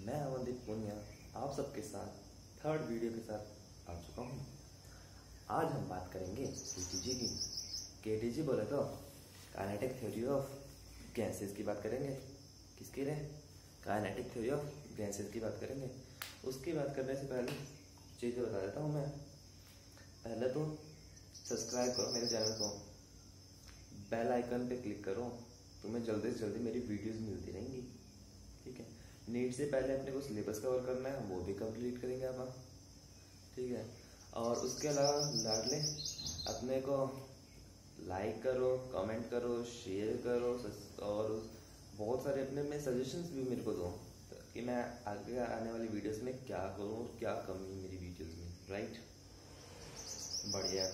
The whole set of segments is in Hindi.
मैं अमनदीप पुनिया आप सबके साथ थर्ड वीडियो के साथ आ चुका हूँ। आज हम बात करेंगे केटीजी की। केटीजी बोले तो काइनेटिक थ्योरी ऑफ गैसेस की बात करेंगे। किसकी रे? काइनेटिक थ्योरी ऑफ गैसेस की बात करेंगे। उसकी बात करने से पहले चीज़ें बता देता हूँ मैं। पहले तो सब्सक्राइब करो मेरे चैनल को, बेल आइकन पे क्लिक करो, तुम्हें जल्दी से जल्दी मेरी वीडियोस मिलती रहेंगी। ठीक है, नीट से पहले अपने को सिलेबस कवर करना है, वो भी कंप्लीट करेंगे आप। ठीक है, और उसके अलावा लाडले अपने को लाइक करो, कमेंट करो, शेयर करो और बहुत सारे अपने में सजेशंस भी मेरे को दो कि मैं आगे आने वाली वीडियोस में क्या करूँ और क्या कमी है मेरी वीडियोस में। राइट, बढ़िया।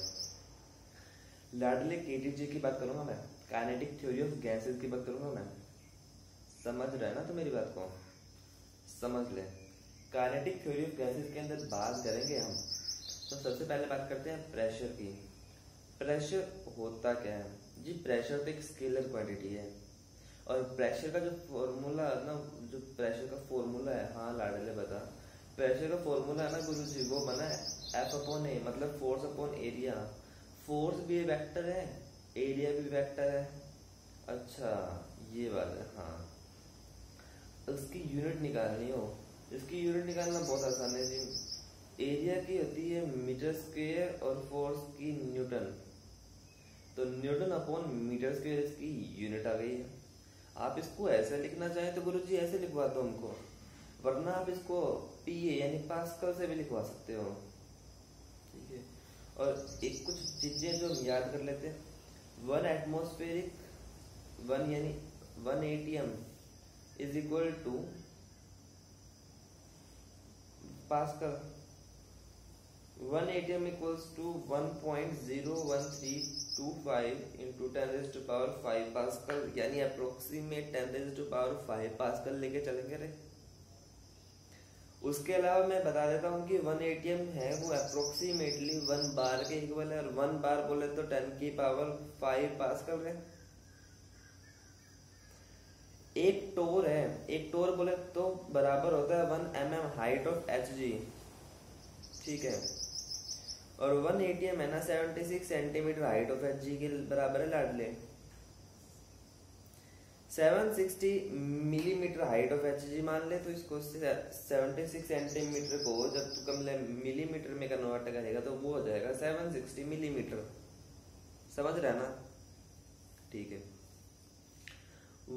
लाडले केटीजी की बात करूंगा मैं, काइनेटिक थ्योरी ऑफ गैसेस की बात करूंगा मैं। समझ रहे ना तो मेरी बात को समझ ले। काइनेटिक थ्योरी ऑफ गैसेस के अंदर बात करेंगे हम। तो सबसे पहले बात करते हैं प्रेशर की। प्रेशर होता क्या है जी? प्रेशर तो एक स्केलर क्वांटिटी है और प्रेशर का जो फॉर्मूला है ना, जो प्रेशर का फॉर्मूला है, हाँ लाडले बता, प्रेशर का फॉर्मूला है ना गुरु जी, वो बना है एफ अपॉन ए, मतलब फोर्स अपॉन एरिया। फोर्स भी वेक्टर है, एरिया भी वेक्टर है। अच्छा, ये बात है। हाँ, उसकी यूनिट निकालनी हो, इसकी यूनिट निकालना बहुत आसान है जी। एरिया की होती है मीटर स्क्वायर और फोर्स की न्यूटन, तो न्यूटन अपॉन मीटर स्क्वायर इसकी यूनिट आ गई है। आप इसको ऐसे लिखना चाहें तो गुरु जी ऐसे लिखवा दो हमको, वरना आप इसको पीए यानी पास्कल से भी लिखवा सकते हो। ठीक है, और एक कुछ चीजें जो हम याद कर लेते हैं, 1 एटमॉस्फेरिक 1 यानी 1 ATM is equal to pascal. 1 ATM equals to 1.01325 into 10⁵ pascal, यानी अप्रोक्सीमेट 10⁵ पास्कल लेके चलेंगे रे। उसके अलावा मैं बता देता हूँ कि 1 एटीएम है वो अप्रोक्सीमेटली 1 बार के इक्वल है, और 1 बार बोले तो 10⁵ पास्कल है। एक टोर है, एक टोर बोले तो बराबर होता है 1 mm हाइट ऑफ Hg। ठीक है, और 1 एटीएम है ना 76 सेंटीमीटर हाइट ऑफ Hg के बराबर है लाडले। 760 मिलीमीटर हाइट ऑफ Hg मान ले, तो इसको 76 सेंटीमीटर को जब तू कम मिलीमीटर में कन्वर्ट करेगा तो वो हो जाएगा 760 मिलीमीटर। समझ रहा है ना? ठीक है,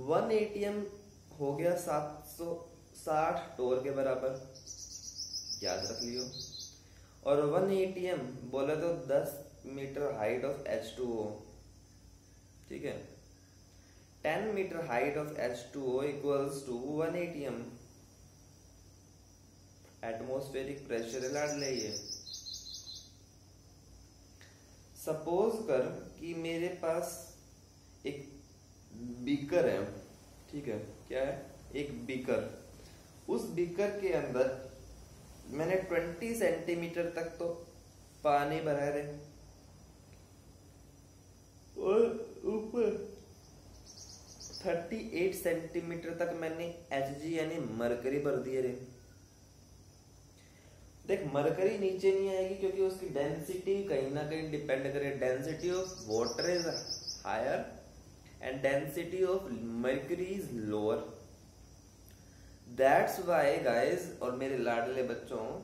1 एटीएम हो गया 760 टोर के बराबर, याद रख लियो। और 1 एटीएम बोले तो 10 मीटर हाइट ऑफ H2O। ठीक है, 10 metre height of H2O equals to 1 ATM. Atmospheric pressure लाडले ये। सपोज कर कि मेरे पास एक बीकर है। ठीक है, क्या है? एक बीकर। उस बीकर के अंदर मैंने 20 सेंटीमीटर तक तो पानी भरा है और ऊपर 38 सेंटीमीटर तक मैंने Hg यानी मरकरी भर दिए रे। देख, मरकरी नीचे नहीं आएगी क्योंकि उसकी डेंसिटी कहीं ना कहीं डिपेंड करे। Density of water is higher and density of mercury is lower. That's why guys, और मेरे लाडले बच्चों,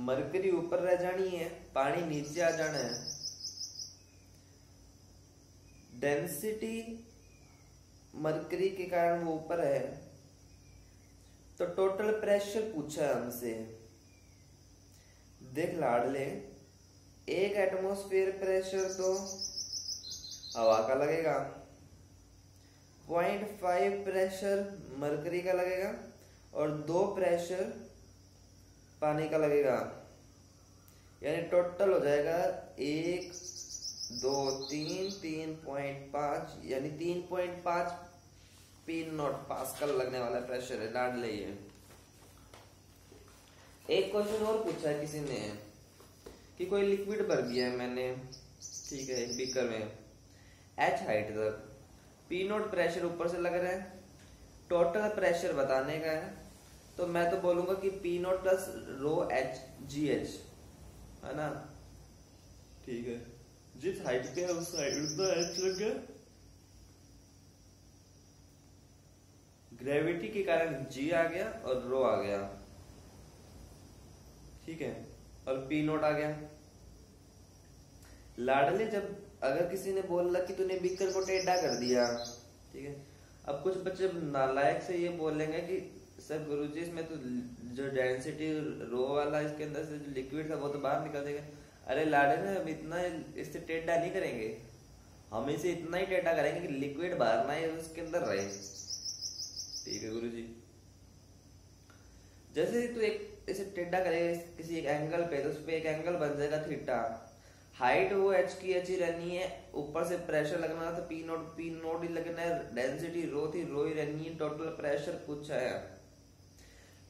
मरकरी ऊपर रह जानी है, पानी नीचे आ जाना है। डेंसिटी मरकरी के कारण वो ऊपर है, तो टोटल प्रेशर पूछा है हमसे। देख लाडले, एक एटमॉस्फेयर प्रेशर तो हवा का लगेगा, 0.5 प्रेशर मरकरी का लगेगा और 2 प्रेशर पानी का लगेगा, यानी टोटल हो जाएगा 1 2 3 3.5 यानी 3.5 P0 पास्कल लगने वाला प्रेशर है लाडले ये। एक क्वेश्चन और पूछा है किसी ने कि कोई लिक्विड भर दिया है मैंने, ठीक है, एक बीकर में H हाइट तक, P0 प्रेशर ऊपर से लग रहा है, टोटल प्रेशर बताने का है तो मैं तो बोलूंगा कि P not plus row H G H, है ना। ठीक है, जिस हाइट पे है उस हाइट उतना एच लग गया, ग्रेविटी के कारण जी आ गया और रो आ गया, ठीक है, और पी नोट आ गया। लाडले, जब अगर किसी ने बोला कि तूने बीकर को टेढ़ा कर दिया, ठीक है, अब कुछ बच्चे नालायक से ये बोलेंगे कि सर गुरुजी इसमें तो जो डेंसिटी रो वाला इसके अंदर से जो लिक्विड था वो तो बाहर निकल देगा। अरे लाडले, हम इतना इससे टेढ़ा नहीं करेंगे, हम इसे इतना ही टेढ़ा करेंगे कि लिक्विड बाहर ना उसके अंदर रहे। ठीक है गुरुजी, जैसे तू एक इसे टेढ़ा करेगा किसी एक एंगल पे, तो उस पे एक एंगल बन जाएगा थीटा। हाइट वो एच की एच ही रहनी है, ऊपर से प्रेशर लगना था पी नोट ही लगना है, डेंसिटी रो थी रो ही रहनी है, टोटल प्रेशर पूछा है,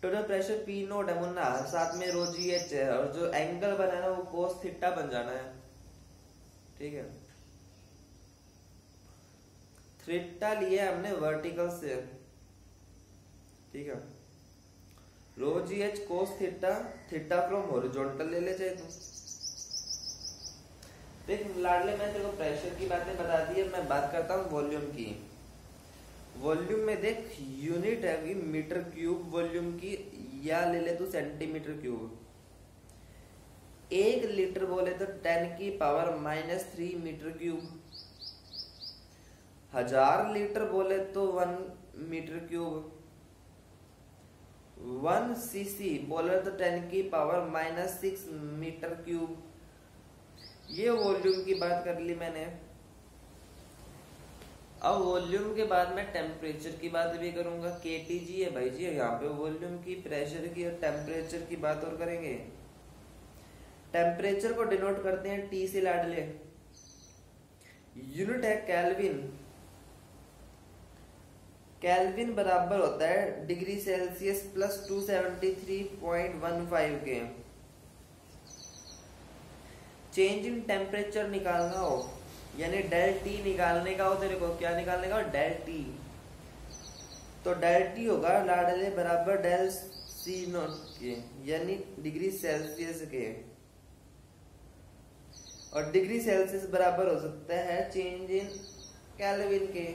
टोटल प्रेशर पी नोट है मुन्ना, साथ में रो जी एच है, और जो एंगल बना है ना वो कोस थीटा बन जाना है। ठीक है, थीटा लिया हमने वर्टिकल से, ठीक है, rho g h cos theta, theta from horizontal ले ले चाहे तू। देख लाडले, मैं तेरे को प्रेशर की बातें बता दी है, मैं बात करता हूँ वॉल्यूम की। वॉल्यूम में देख यूनिट है मीटर क्यूब वॉल्यूम की, या ले ले तू सेंटीमीटर क्यूब। 1 लीटर बोले तो 10⁻³ मीटर क्यूब, 1000 लीटर बोले तो 1 मीटर क्यूब, 1 सीसी बोले तो 10⁻⁻6 मीटर क्यूब। ये वॉल्यूम की बात कर ली मैंने। अब वॉल्यूम के बाद मैं टेम्परेचर की बात भी करूंगा, केटीजी है भाई जी, यहाँ पे वॉल्यूम की, प्रेशर की और टेम्परेचर की बात और करेंगे। टेम्परेचर को डिनोट करते हैं टी से लाडले, यूनिट है केल्विन। केल्विन बराबर होता है डिग्री सेल्सियस प्लस 273.15 के। चेंज इन टेम्परेचर निकालना हो, यानी डेल टी निकालने का हो तेरे को, क्या निकालने का हो, डेल टी। तो डेल टी होगा लाडले बराबर डेल सी नॉट के, यानी डिग्री सेल्सियस के, और डिग्री सेल्सियस बराबर हो सकता है चेंज इन केल्विन के।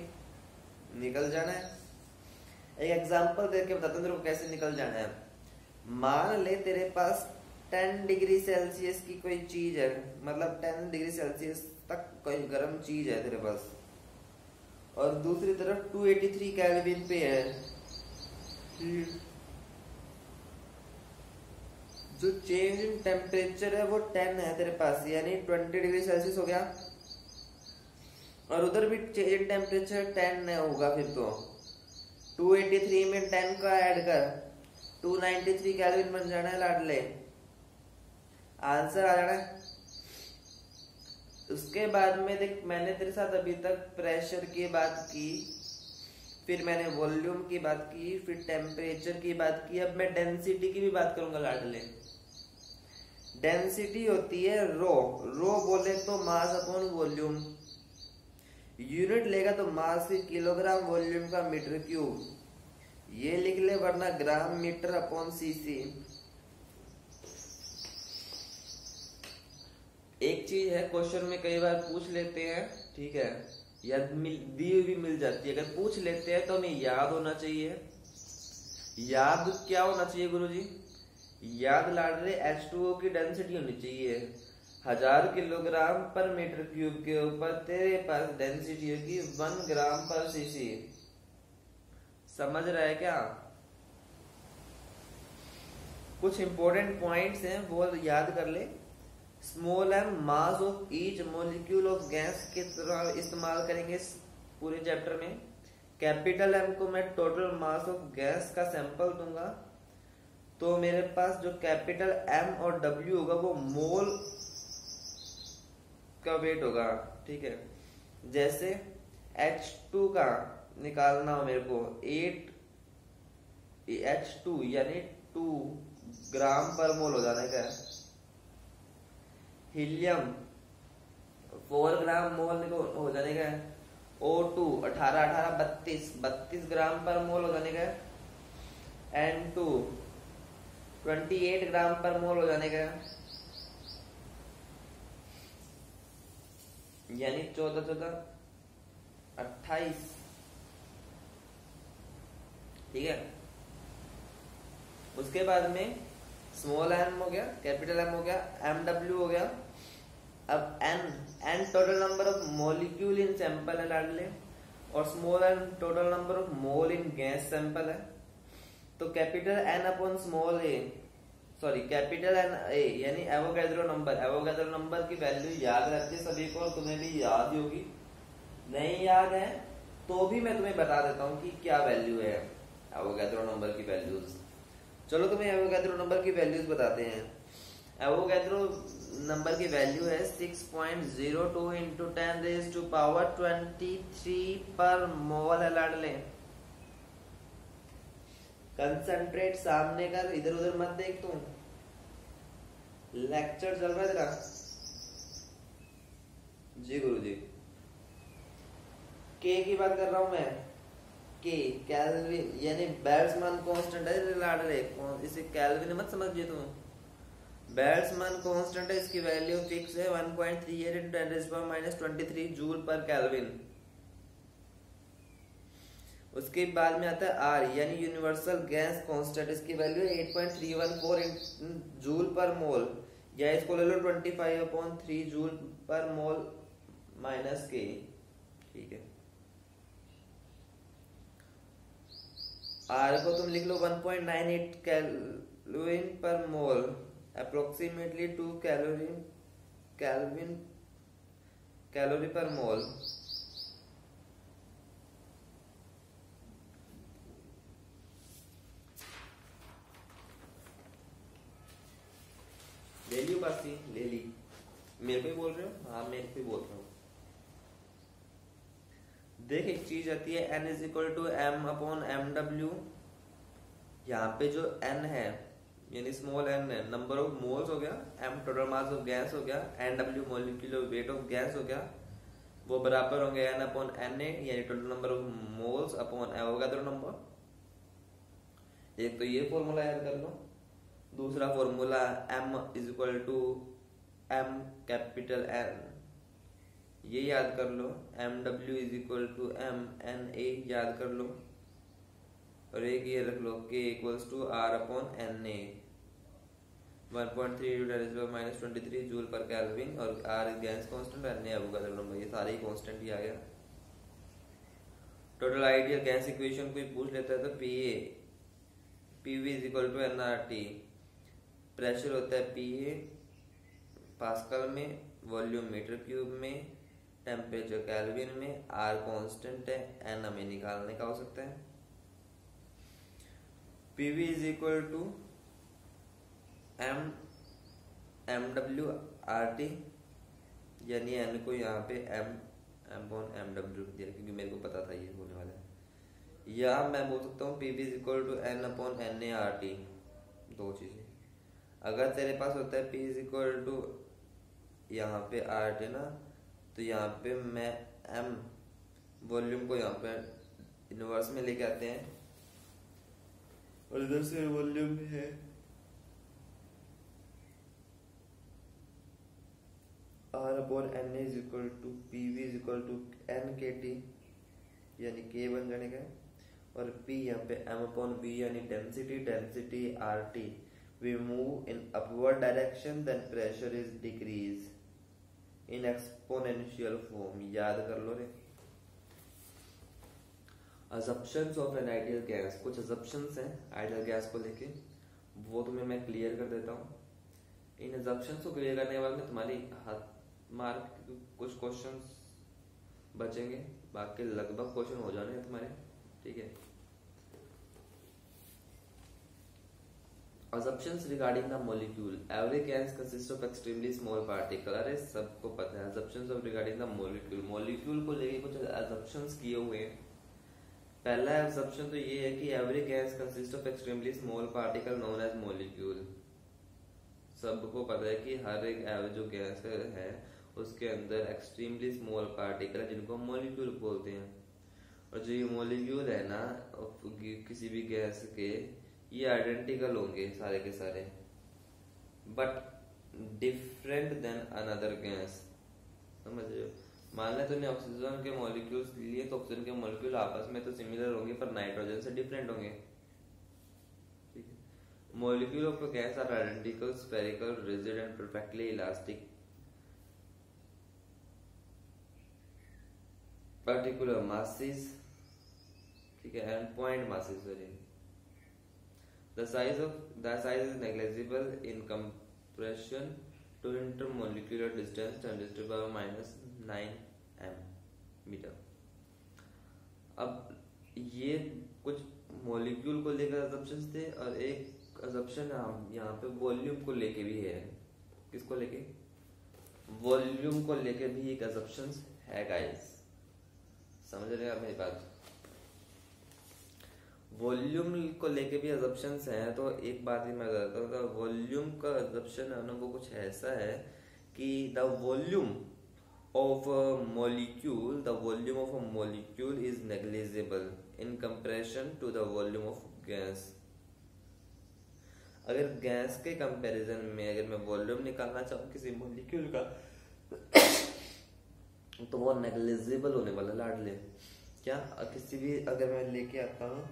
निकल जाना है, एक एग्जांपल देके बताता हूं तेरे को कैसे निकल जाना है। मान ले तेरे पास 10 डिग्री सेल्सियस की कोई चीज है, मतलब 10 डिग्री सेल्सियस तक कोई गर्म चीज है तेरे पास, और दूसरी तरफ 283 केल्विन पे है। जो चेंज इन टेम्परेचर है वो 10 है तेरे पास, यानी 20 डिग्री सेल्सियस हो गया, और उधर भी चेंज इन टेम्परेचर 10 होगा। फिर तो 283 में 10 का ऐड कर, 293 केल्विन बन जाना है लाडले, आंसर आ जाना है। उसके बाद में देख, मैंने तेरे साथ अभी तक प्रेशर की बात की, फिर मैंने वॉल्यूम की बात की, फिर टेम्परेचर की बात की, अब मैं डेंसिटी की भी बात करूंगा लाडले। डेंसिटी होती है रो, रो बोले तो मास अपॉन वॉल्यूम, यूनिट लेगा तो मास की किलोग्राम, वॉल्यूम का मीटर क्यूब, ये लिख ले, वरना ग्राम मीटर अपॉन सीसी। एक चीज है क्वेश्चन में कई बार पूछ लेते हैं, ठीक है, या दी हुई भी मिल जाती है, अगर पूछ लेते हैं तो हमें याद होना चाहिए। याद क्या होना चाहिए गुरुजी? याद लाड रहे H2O की डेंसिटी होनी चाहिए 1000 किलोग्राम पर मीटर क्यूब के ऊपर, तेरे पास डेंसिटी होगी 1 ग्राम पर सीसी। समझ रहा है क्या? कुछ इंपॉर्टेंट पॉइंट्स हैं वो याद कर ले। Small M mass of each molecule of gas की तरह इस्तेमाल करेंगे पूरे चैप्टर में। कैपिटल एम को मैं टोटल मास ऑफ गैस का सैंपल दूंगा, तो मेरे पास जो कैपिटल एम और डब्ल्यू होगा वो मोल का वेट होगा, ठीक है। जैसे H2 का निकालना हो मेरे को 8 H2 यानी 2 ग्राम पर मोल हो जाने का। हीलियम 4 ग्राम मोल हो जाने का। O2 18 32 ग्राम पर मोल हो जाने का। N2 28 ग्राम पर मोल हो जाने का, यानी 14 14 28। ठीक है। उसके बाद में स्मॉल एम हो गया, कैपिटल एम हो गया, एम डब्ल्यू हो गया। अब N total number of molecule in sample है डाल ले, और small N total number of mole in gas sample है। तो capital N upon small A, sorry capital N A यानी एवोगैड्रो नंबर। एवोगैड्रो नंबर की वैल्यू याद रखते सभी को, और तुम्हें भी याद ही होगी। नहीं याद है तो भी मैं तुम्हें बता देता हूँ कि क्या वैल्यू है एवोगैड्रो नंबर की वैल्यूज। चलो तुम्हें एवोगैड्रो नंबर की वैल्यूज बताते हैं। एवोगैड्रो नंबर की वैल्यू है 6.02 इंटू 10⁻23 पर मोल है लाडले। कंसंट्रेट सामने कर, इधर उधर मत देख तू, लेक्चर चल रहा है तेरा। जी गुरुजी। के की बात कर रहा हूं मैं, के केल्विन यानी बोल्ट्जमान कांस्टेंट है लाडले, इसे केल्विन मत समझिए तू। बोल्ट्जमान कांस्टेंट है, इसकी वैल्यू फिक्स है 1.38 into 10⁻23 जूल पर केल्विन। उसके बाद में आता है आर यानी यूनिवर्सल गैस कांस्टेंट, इसकी वैल्यू है 8.314 जूल पर मोल, या इसको ले लो 25/3 जूल पर मोल माइनस के। ठीक है। आर को तुम लिख लो 1.98 केल्विन पर मोल, अप्रोक्सीमेटली 2 कैलोरी पर मोल। ले ली बात, ले ली। मेरे को ही बोल रहे हो? हाँ मेरे को ही बोल रहा हूँ। देख एक चीज आती है n is equal to M upon M W. यहाँ पे जो n है यानी स्मॉल n है, नंबर ऑफ मोल्स हो गया, m total mass of gas हो गया, N W molecular weight of gas हो गया, वो बराबर होंगे n अपॉन na यानी total number of moles upon Avogadro number. एक तो ये फॉर्मूला याद कर लो। दूसरा formula m is equal to m capital N, ये याद कर लो। M W is equal to M N A याद कर लो, और एक ये रख लो k equals to R upon N A. 1.3 joule per kelvin, और R gas constant, N A Avogadro number, ये सारे ही कांस्टेंट ही आ गया। टोटल आइडियल गैस इक्वेशन कोई पूछ लेता है तो PV is equal to NRT. Pressure होता है पीए पास्कल में, वॉल्यूम मीटर क्यूब में, टेम्परेचर केल्विन में, आर कांस्टेंट है, एन हमें निकालने का हो सकता है। PV is equal to M W R T, यानी एन को यहाँ पे एम डब्ल्यू दिया क्योंकि मेरे को पता था ये होने वाला है। या मैं बोल सकता हूँ PV is equal to N upon N A R T, दो चीजें। अगर तेरे पास होता है पी इज इक्वल टू यहाँ पे आर टी ना, तो यहाँ पे मैं एम वॉल्यूम को यहाँ पे इनवर्स में लेके आते हैं, और इधर से वॉल्यूम है R upon N is equal to PV is equal to N K T, यानी के बन जाने का, और पी यहाँ पे एम अपॉन वी यानी density R T. We move in upward direction, then pressure is decrease in exponential form. याद कर लो रे। assumptions of an ideal gas, कुछ assumptions हैं आइडियल गैस को लेके, वो तुम्हें मैं क्लियर कर देता हूँ। इन assumptions को क्लियर करने के बाद में तुम्हारी मार्क कुछ क्वेश्चंस बचेंगे, बाकी लगभग क्वेश्चन हो जाने हैं तुम्हारे। ठीक है। Assumptions regarding the molecule. Every gas consists of extremely small particle. अरे सबको पता है। Assumptions of regarding the molecule. Molecule को लेके कुछ assumptions किए हुए हैं। पहला assumption तो ये है कि every gas consists of extremely small particle known as molecule. सबको पता है कि हर एक जो गैस है उसके अंदर extremely small particle है जिनको हम molecule बोलते हैं। और जो ये molecule है ना किसी भी गैस के, ये आइडेंटिकल होंगे सारे के सारे, but different than another gas. समझ रहे हो? मान लें तूने ऑक्सीजन के मॉलिक्यूल्स लिए तो ऑक्सीजन के मॉलिक्यूल आपस में तो सिमिलर होंगे पर नाइट्रोजन से डिफरेंट होंगे। ठीक है। Molecule of a gas are identical, spherical, rigid and perfectly elastic. Particular masses, ठीक है, and point masses, sorry. The size is negligible in comparison to intermolecular distance, 10⁻⁻⁹ metre. अब ये कुछ मॉलिक्यूल को लेकर अजम्पशंस थे और एक अजम्पशन यहाँ पे वॉल्यूम को लेके भी है। किसको लेके? वॉल्यूम को लेके भी एक अजम्पशंस है गाइस। समझ रहे हैं आप मेरी बात? वॉल्यूम को लेके भी अजम्पशंस हैं। तो एक बात ही मैं बताता हूँ, तो वॉल्यूम का अजम्पशन है ना, वो कुछ ऐसा है कि the volume of a molecule is negligible in comparison to the volume of gas. अगर गैस के कंपैरिजन में अगर मैं वॉल्यूम निकालना चाहूँ किसी मॉलिक्यूल का तो वो नेग्लिजिबल होने वाला। लाडले क्या किसी भी अगर मैं लेके आता हूँ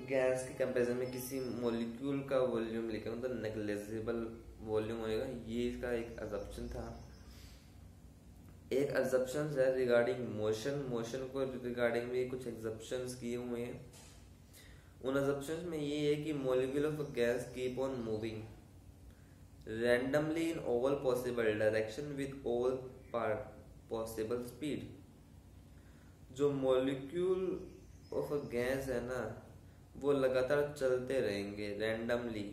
गैस के कंपैरिजन में किसी मॉलिक्यूल का वॉल्यूम लेके तो नेग्लिजिबल वॉल्यूम होएगा। ये इसका एक अजम्पशन था। एक अजम्पशन है रिगार्डिंग मोशन को रिगार्डिंग भी कुछ एग्जम्पशंस किए हुए हैं। उन अजम्पशंस में ये है कि molecule of gas keep on moving randomly in all possible direction with all possible speed. जो मॉलिक्यूल ऑफ अ गैस है ना, वो लगातार चलते रहेंगे रैंडमली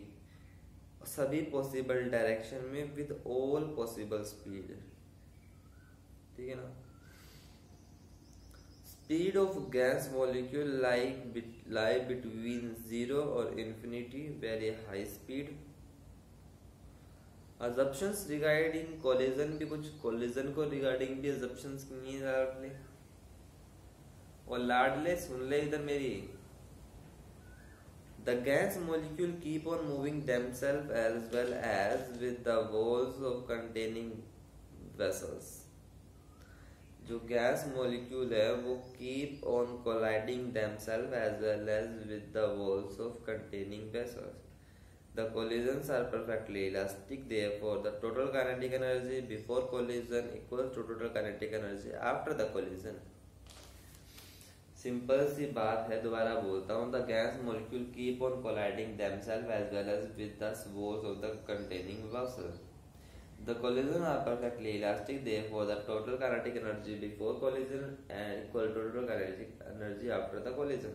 सभी पॉसिबल डायरेक्शन में विद ऑल पॉसिबल स्पीड। ठीक है ना? Speed of gas molecule lie between 0 और infinity, very high speed. Assumptions regarding collision भी कुछ कोलिजन को रिगार्डिंग भी अजम्पशंस नहीं है लाडले। और लाडले सुन ले इधर मेरी। The gas molecule keep on moving themselves as well as with the walls of containing vessels. जो गैस मॉलिक्यूल है वो keep on colliding themselves as well as with the walls of containing vessels. The collisions are perfectly elastic. Therefore, the total kinetic energy before collision equals to total kinetic energy after the collision. Simple सी बात है, दोबारा बोलता हूँ। The gas molecule keep on colliding themselves as well as with the walls of the containing vessels. The collision are perfectly elastic, therefore the total kinetic energy before collision and equal to total kinetic energy after the collision.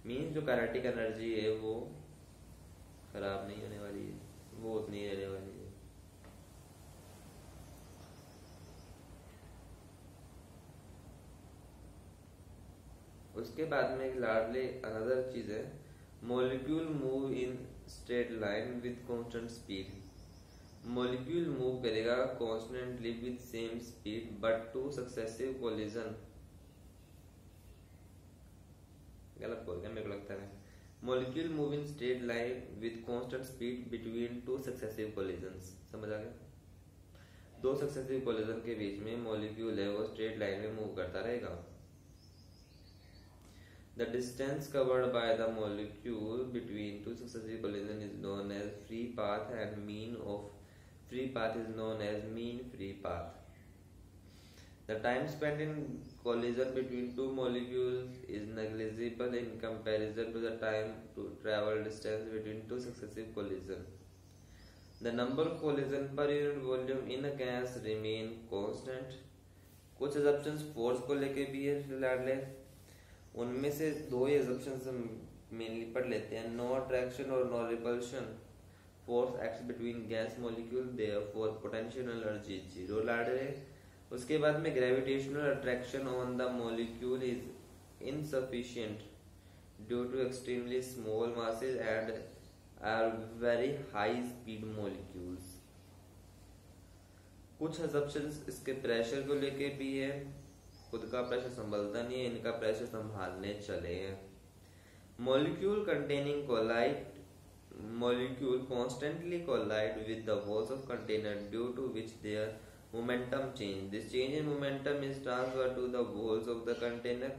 Means जो काइनेटिक एनर्जी है वो खराब नहीं होने वाली है, वो उतनी रहने वाली है। उसके बाद में लाडले अनदर चीज है, molecule move in straight line with constant speed. Molecule move करेगा constantly with same speed but two successive collision. गलत बोल गया मेरे को लगता है। Molecule move in straight line with constant speed between two successive collisions. समझ आ गया? दो सक्सेसिव कोलिजन के बीच में मॉलिक्यूल है वो स्ट्रेट लाइन में मूव करता रहेगा। The distance covered by the molecule between two successive collisions is known as free path, and mean of free path is known as mean free path. The time spent in collision between two molecules is negligible in comparison to the time to travel distance between two successive collisions. The number of collisions per unit volume in a gas remain constant. कुछ assumptions force को लेके भी है लाडले। उनमें से दो ही assumptions हम मेनली पढ़ लेते हैं, नो अट्रैक्शन और no repulsion. Force acts between gas molecule, therefore potential energy zero लाड रहे। उसके बाद में gravitational attraction on the molecule is insufficient due to extremely small masses and are very high speed molecules. कुछ assumptions इसके प्रेशर को लेके भी है खुद का प्रेशर संभलता नहीं है, इनका प्रेशर संभालने चले हैं। Molecule containing collide molecule constantly collide with the walls of container, due to which their momentum change. This change in momentum is transferred to the walls of the container.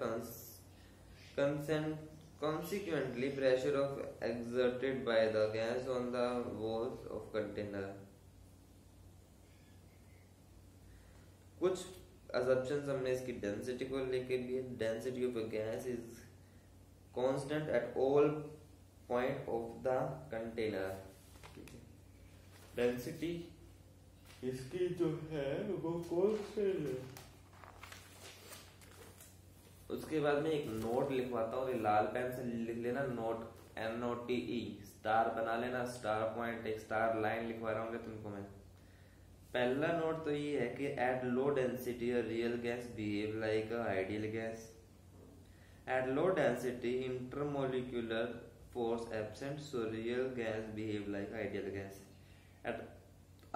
Consequently, pressure of exerted by the gas on the walls of container. कुछ assumptions हमने इसकी डेंसिटी को लेके लिए। Density of a gas is constant at all point of the container. Density इसकी जो है वो कांस्टेंट है। उसके बाद में एक नोट लिखवाता हूँ, लाल पेन से लिख लेना नोट, NOTE, स्टार बना लेना, स्टार पॉइंट, एक स्टार लाइन लिखवा रहा हूँ तुमको मैं। पहला नोट तो ये है कि at low density a real gas behave like a ideal gas. At low density intermolecular force absent, so real gas behave like ideal gas. At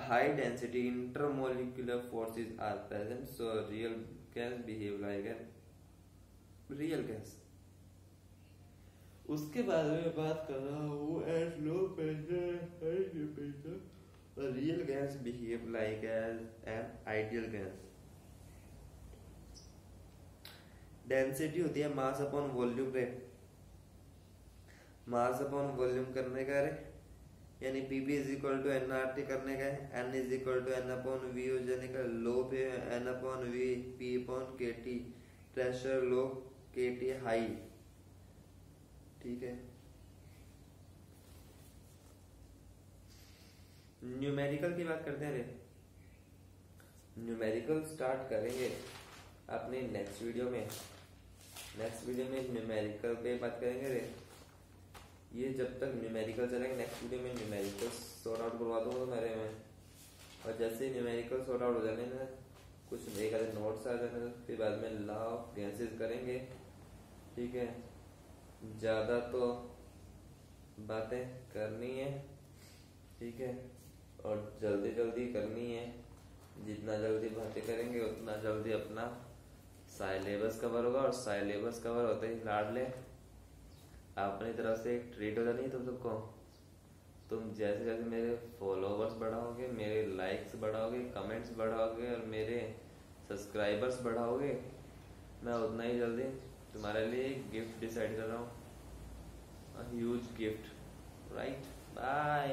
high density intermolecular forces are present, so real gas behave like an real gas. उसके बाद में बात कर रहा हूँ at low pressure real gas behave like an ideal gas. Density होती है मास अपॉन वॉल्यूम रे, मास अपॉन वॉल्यूम करने का रे, यानी PV is equal to NRT करने का है, N is equal to N upon V हो जाने का, लो पे N upon V, P upon K T, pressure low, K T high, ठीक है। न्यूमेरिकल की बात करते हैं रे, न्यूमेरिकल स्टार्ट करेंगे अपने नेक्स्ट वीडियो में। नेक्स्ट वीडियो में न्यूमेरिकल पे बात करेंगे रे। ये जब तक न्यूमेरिकल चलेंगे, नेक्स्ट वीडियो में न्यूमेरिकल सॉर्ट आउट करवा दूंगा मेरे में, और जैसे ही न्यूमेरिकल सॉर्ट आउट हो जाने ना, कुछ एक आधे नोट्स आ जाने, फिर बाद में लॉ ऑफ गैसेस करेंगे, ठीक है। ज्यादा तो बातें करनी है, ठीक है, और जल्दी जल्दी करनी है। जितना जल्दी बातें करेंगे उतना जल्दी अपना साइलेबस कवर होगा, और साइलेबस कवर होते ही लाड ले अपनी तरफ से एक ट्रीट हो जानी है तुम सबको। तुम जैसे जैसे मेरे फॉलोवर्स बढ़ाओगे, मेरे लाइक्स बढ़ाओगे, कमेंट्स बढ़ाओगे और मेरे सब्सक्राइबर्स बढ़ाओगे, मैं उतना ही जल्दी तुम्हारे लिए गिफ्ट डिसाइड कर रहा हूँ, ह्यूज गिफ्ट, राइट। बाय।